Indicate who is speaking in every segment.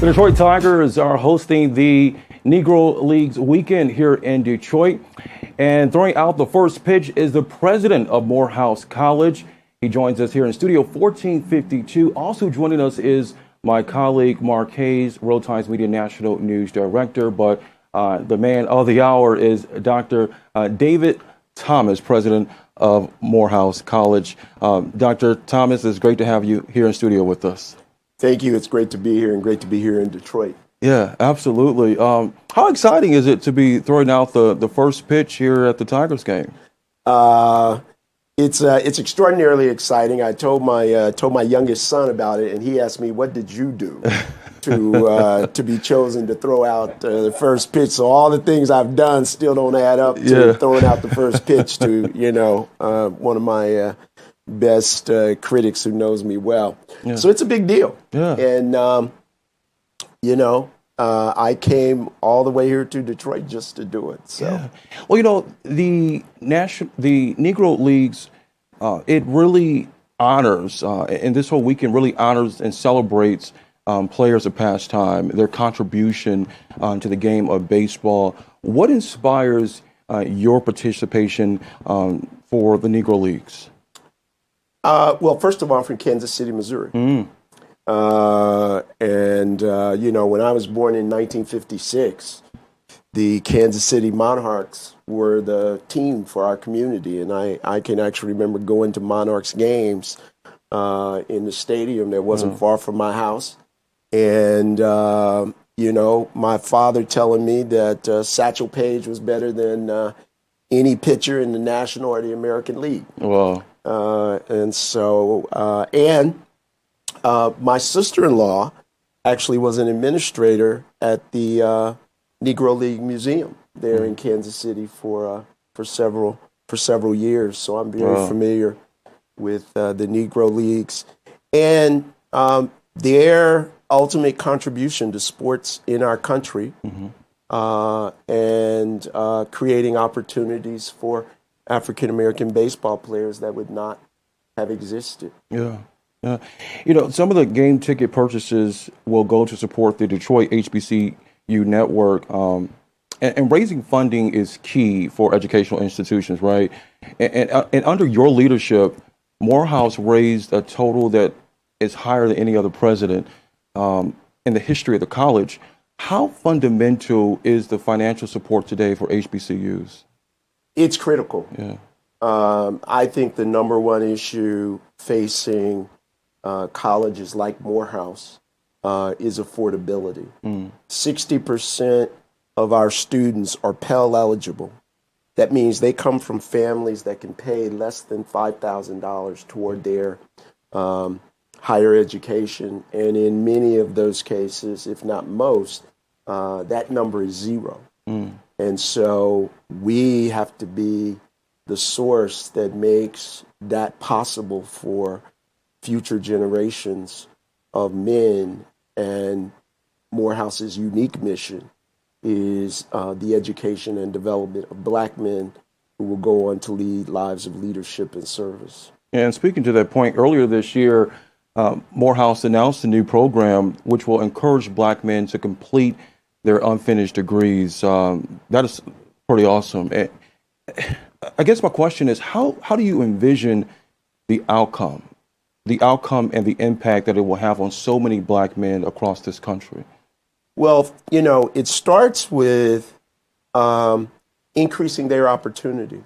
Speaker 1: The Detroit Tigers are hosting the Negro Leagues weekend here in Detroit. And throwing out the first pitch is the president of Morehouse College. He joins us here in Studio 1452. Also joining us is my colleague Mark Hayes, World Times Media National News Director. But the man of the hour is Dr. David Thomas, president of Morehouse College. Dr. Thomas, it's great to have you here in studio with us.
Speaker 2: Thank you. It's great to be here and great to be here in Detroit.
Speaker 1: Yeah, absolutely. How exciting is it to be throwing out the first pitch here at the Tigers game?
Speaker 2: It's extraordinarily exciting. I told my youngest son about it, and he asked me, "What did you do to be chosen to throw out the first pitch?" So all the things I've done still don't add up to throwing out the first pitch to one of my best critics who knows me well. Yeah. So it's a big deal. Yeah. And I came all the way here to Detroit just to do it. So, yeah.
Speaker 1: Well, the Negro Leagues, it really honors, and this whole weekend really honors and celebrates players of past time, their contribution to the game of baseball. What inspires your participation for the Negro Leagues?
Speaker 2: Well, first of all, I'm from Kansas City, Missouri. When I was born in 1956, the Kansas City Monarchs were the team for our community. And I can actually remember going to Monarchs games in the stadium that wasn't far from my house. And, my father telling me that Satchel Paige was better than any pitcher in the National or the American League.
Speaker 1: Wow.
Speaker 2: My sister-in-law actually was an administrator at the Negro League Museum there in Kansas City for several years. So I'm very familiar with the Negro Leagues and their ultimate contribution to sports in our country, and creating opportunities for African-American baseball players that would not have existed.
Speaker 1: Yeah. Some of the game ticket purchases will go to support the Detroit HBCU network. And raising funding is key for educational institutions, right? And under your leadership, Morehouse raised a total that is higher than any other president in the history of the college. How fundamental is the financial support today for HBCUs?
Speaker 2: It's critical.
Speaker 1: Yeah.
Speaker 2: I think the number one issue facing colleges like Morehouse is affordability. 60% of our students are Pell eligible. That means they come from families that can pay less than $5,000 toward their higher education. And in many of those cases, if not most, that number is zero. And so we have to be the source that makes that possible for future generations of men. And Morehouse's unique mission is the education and development of Black men who will go on to lead lives of leadership and service.
Speaker 1: And speaking to that point, earlier this year, Morehouse announced a new program which will encourage Black men to complete their unfinished degrees. That is pretty awesome. I guess my question is, how do you envision the outcome and the impact that it will have on so many Black men across this country?
Speaker 2: Well, it starts with increasing their opportunity.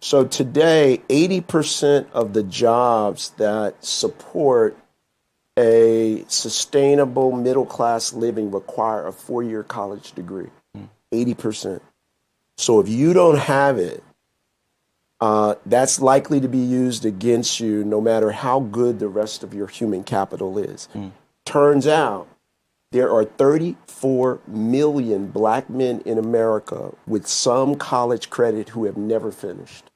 Speaker 2: So today, 80% of the jobs that support a sustainable middle-class living require a 4-year college degree. 80%. So if you don't have it, that's likely to be used against you no matter how good the rest of your human capital is. Turns out there are 34 million Black men in America with some college credit who have never finished.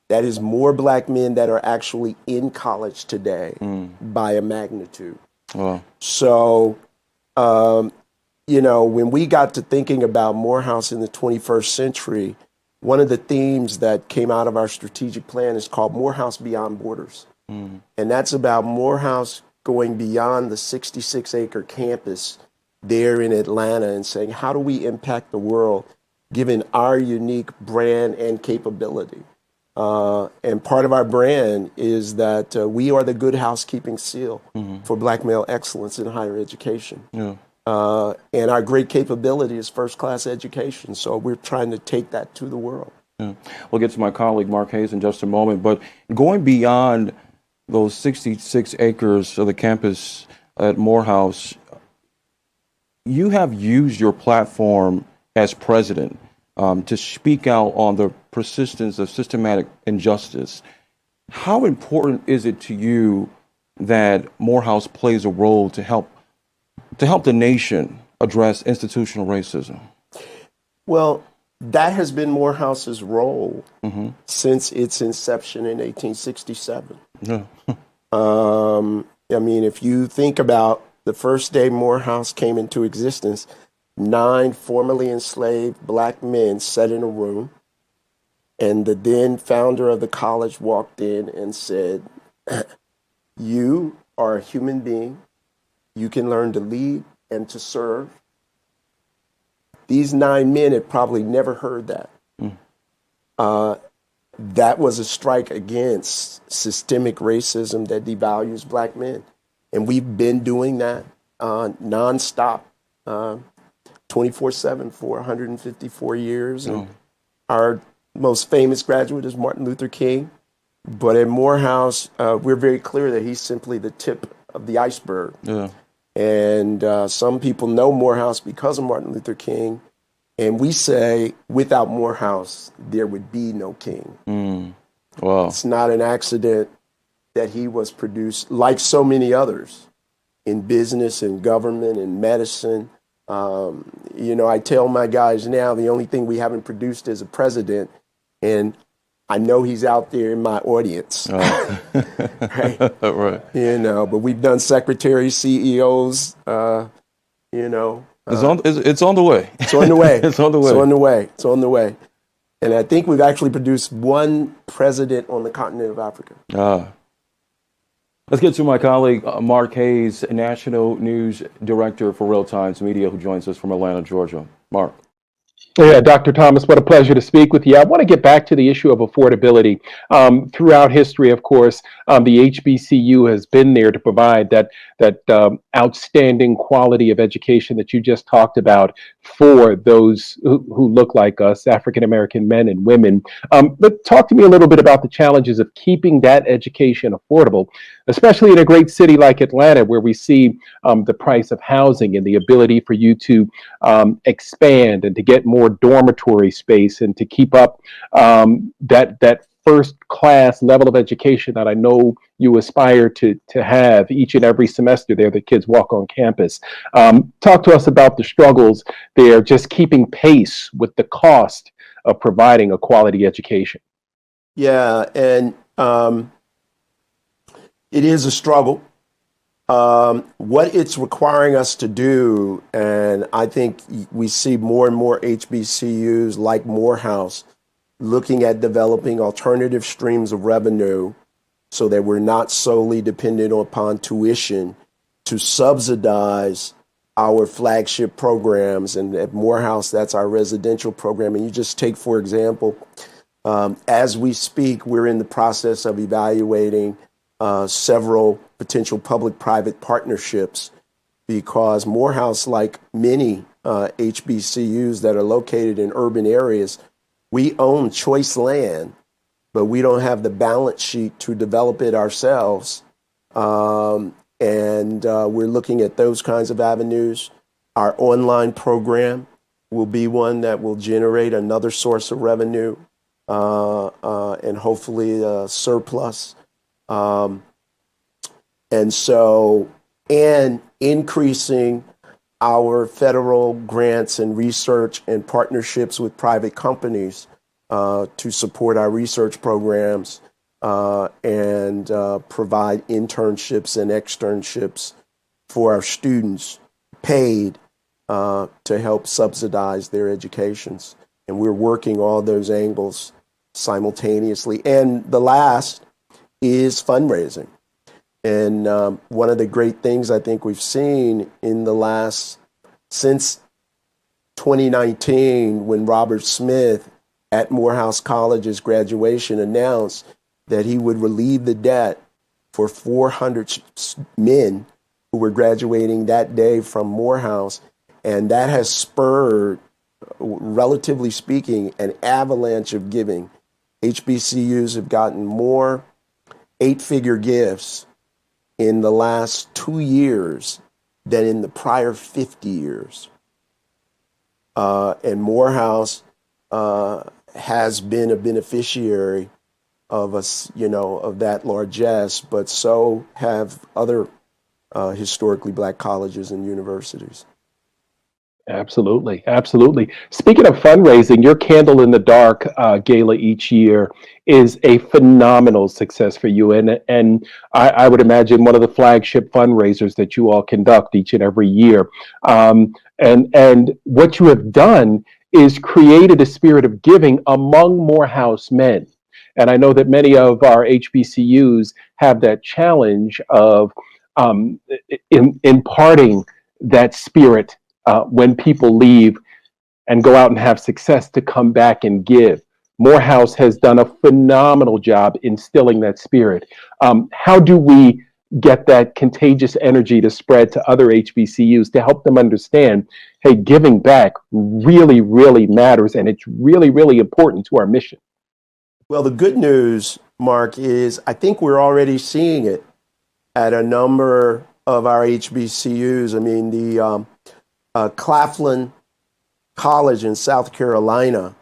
Speaker 2: That is more Black men that are actually in college today by a magnitude.
Speaker 1: Wow.
Speaker 2: So, when we got to thinking about Morehouse in the 21st century, one of the themes that came out of our strategic plan is called Morehouse Beyond Borders. And that's about Morehouse going beyond the 66-acre campus there in Atlanta and saying, how do we impact the world given our unique brand and capability? And part of our brand is that we are the good housekeeping seal for Black male excellence in higher education.
Speaker 1: Yeah.
Speaker 2: And our great capability is first-class education. So we're trying to take that to the world.
Speaker 1: Yeah. We'll get to my colleague, Mark Hayes, in just a moment. But going beyond those 66 acres of the campus at Morehouse, you have used your platform as president to speak out on the persistence of systematic injustice. How important is it to you that Morehouse plays a role to help the nation address institutional racism?
Speaker 2: Well, that has been Morehouse's role since its inception in 1867.
Speaker 1: Yeah.
Speaker 2: I mean, if you think about the first day Morehouse came into existence, 9 formerly enslaved Black men sat in a room, and the then founder of the college walked in and said, you are a human being. You can learn to lead and to serve. These 9 men had probably never heard that. That was a strike against systemic racism that devalues Black men. And we've been doing that nonstop, 24/7 for 154 years. And our most famous graduate is Martin Luther King. But at Morehouse, we're very clear that he's simply the tip of the iceberg.
Speaker 1: Yeah.
Speaker 2: And some people know Morehouse because of Martin Luther King. And we say, without Morehouse, there would be no King.
Speaker 1: Wow.
Speaker 2: It's not an accident that he was produced, like so many others, in business and government and medicine. I tell my guys now, the only thing we haven't produced is a president. And I know he's out there in my audience. Right?
Speaker 1: Right.
Speaker 2: But we've done secretaries, CEOs,
Speaker 1: It's on the way.
Speaker 2: It's on the way.
Speaker 1: It's on the way.
Speaker 2: It's on the way. It's on the way. And I think we've actually produced 1 president on the continent of Africa.
Speaker 1: Let's get to my colleague, Mark Hayes, National News Director for Real Times Media, who joins us from Atlanta, Georgia. Mark.
Speaker 3: Yeah, Dr. Thomas, what a pleasure to speak with you. I want to get back to the issue of affordability. Throughout history, of course, the HBCU has been there to provide that outstanding quality of education that you just talked about for those who look like us, African-American men and women. But talk to me a little bit about the challenges of keeping that education affordable, especially in a great city like Atlanta, where we see the price of housing and the ability for you to expand and to get more dormitory space and to keep up that first class level of education that I know you aspire to have each and every semester there that kids walk on campus. Talk to us about the struggles there, just keeping pace with the cost of providing a quality education.
Speaker 2: Yeah, and it is a struggle. What it's requiring us to do, and I think we see more and more HBCUs like Morehouse looking at developing alternative streams of revenue so that we're not solely dependent upon tuition to subsidize our flagship programs. And at Morehouse, that's our residential program. And you just take, for example, as we speak, we're in the process of evaluating several potential public-private partnerships because Morehouse, like many HBCUs that are located in urban areas, we own choice land, but we don't have the balance sheet to develop it ourselves. And we're looking at those kinds of avenues. Our online program will be one that will generate another source of revenue and hopefully a surplus. And increasing our federal grants and research and partnerships with private companies to support our research programs and provide internships and externships for our students paid to help subsidize their educations. And we're working all those angles simultaneously. And the last is fundraising. And one of the great things I think we've seen in the since 2019, when Robert Smith at Morehouse College's graduation announced that he would relieve the debt for 400 men who were graduating that day from Morehouse. And that has spurred, relatively speaking, an avalanche of giving. HBCUs have gotten more 8-figure gifts in the last 2 years than in the prior 50 years. And Morehouse has been a beneficiary of of that largesse, but so have other historically Black colleges and universities.
Speaker 3: Absolutely, absolutely. Speaking of fundraising, your Candle in the Dark gala each year is a phenomenal success for you, and I would imagine one of the flagship fundraisers that you all conduct each and every year. And what you have done is created a spirit of giving among Morehouse men. And I know that many of our HBCUs have that challenge of imparting that spirit when people leave and go out and have success to come back and give. Morehouse has done a phenomenal job instilling that spirit. How do we get that contagious energy to spread to other HBCUs to help them understand, hey, giving back really, really matters, and it's really, really important to our mission?
Speaker 2: Well, the good news, Mark, is I think we're already seeing it at a number of our HBCUs. I mean, the Claflin College in South Carolina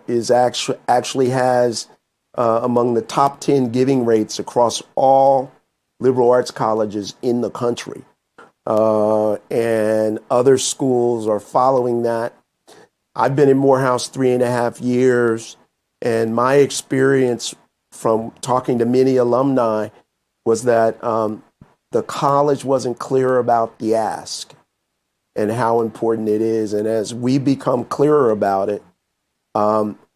Speaker 2: is actually has among the top 10 giving rates across all liberal arts colleges in the country. And other schools are following that. I've been in Morehouse 3.5 years, and my experience from talking to many alumni was that the college wasn't clear about the ask and how important it is. And as we become clearer about it,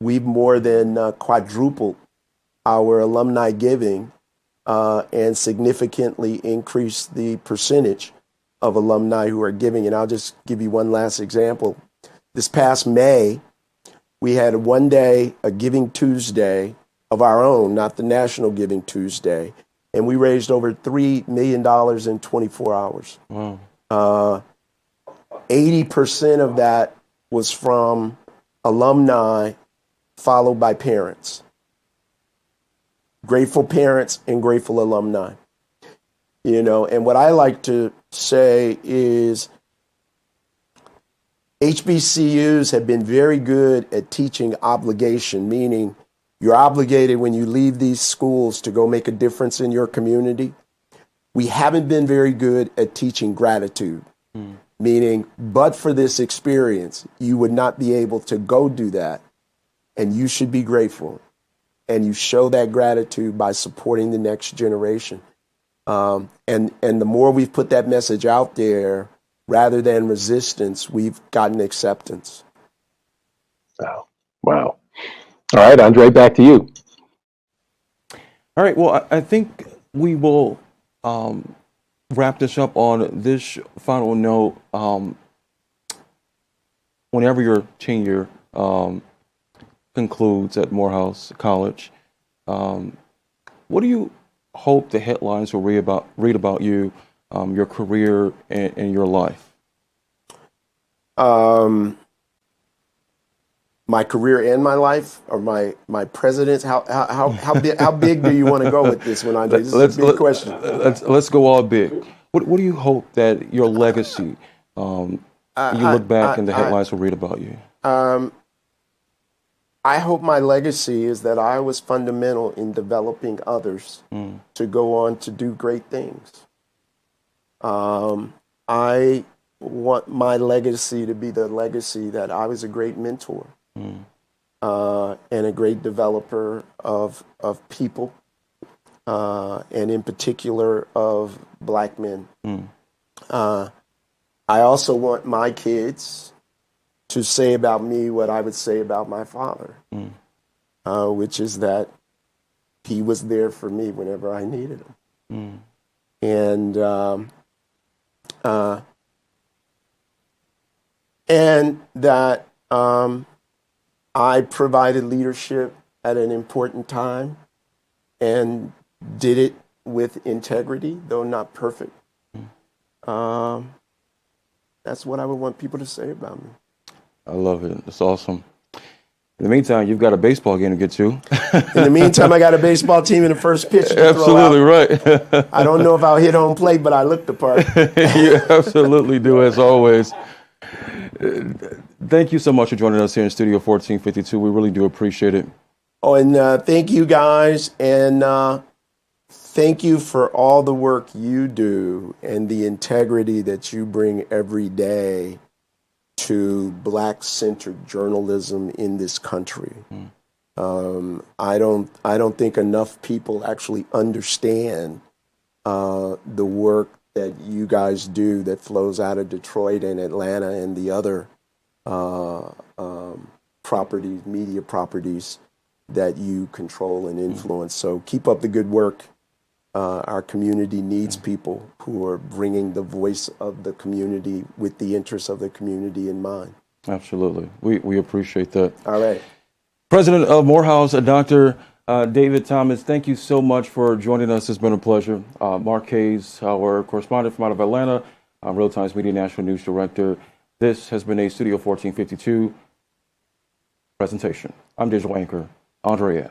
Speaker 2: we've more than quadrupled our alumni giving and significantly increased the percentage of alumni who are giving. And I'll just give you one last example. This past May, we had one day, a Giving Tuesday of our own, not the National Giving Tuesday, and we raised over $3 million in 24 hours. Wow. 80% of that was from alumni, followed by parents. Grateful parents and grateful alumni. You know, and what I like to say is HBCUs have been very good at teaching obligation, meaning you're obligated when you leave these schools to go make a difference in your community. We haven't been very good at teaching gratitude, meaning, but for this experience, you would not be able to go do that. And you should be grateful. And you show that gratitude by supporting the next generation. And the more we've put that message out there, rather than resistance, we've gotten acceptance.
Speaker 3: Wow. Wow. All right, Andre, back to you.
Speaker 1: All right. Well, I think we will wrap this up on this final note. Whenever your tenure concludes at Morehouse College, what do you hope the headlines will read about you, your career, and your life?
Speaker 2: My career and my life, or my presidents? How big do you want to go with this one, Andre? This is a big question.
Speaker 1: Let's go all big. What do you hope that your legacy, you look back and the headlines will read about you?
Speaker 2: I hope my legacy is that I was fundamental in developing others to go on to do great things. I want my legacy to be the legacy that I was a great mentor and a great developer of people, and in particular of Black men. I also want my kids to say about me what I would say about my father, which is that he was there for me whenever I needed him. And that I provided leadership at an important time and did it with integrity, though not perfect. That's what I would want people to say about me.
Speaker 1: I love it. That's awesome. In the meantime, you've got a baseball game to get to.
Speaker 2: In the meantime, I got a baseball team in the first pitch to
Speaker 1: Absolutely
Speaker 2: throw out.
Speaker 1: right.
Speaker 2: I don't know if I'll hit home plate, but I look the part.
Speaker 1: You absolutely do, as always. Thank you so much for joining us here in Studio 1452. We really do appreciate it.
Speaker 2: Oh, and thank you guys, and thank you for all the work you do and the integrity that you bring every day to Black-centered journalism in this country. I don't think enough people actually understand the work that you guys do that flows out of Detroit and Atlanta and the other properties, media properties that you control and influence. So keep up the good work. Our community needs people who are bringing the voice of the community with the interests of the community in mind.
Speaker 1: Absolutely. We appreciate that.
Speaker 2: All right.
Speaker 1: President of Morehouse, Dr. David Thomas, thank you so much for joining us. It's been a pleasure. Mark Hayes, our correspondent from out of Atlanta, Real Times Media National News Director. This has been a Studio 1452 presentation. I'm digital anchor Andre Ash.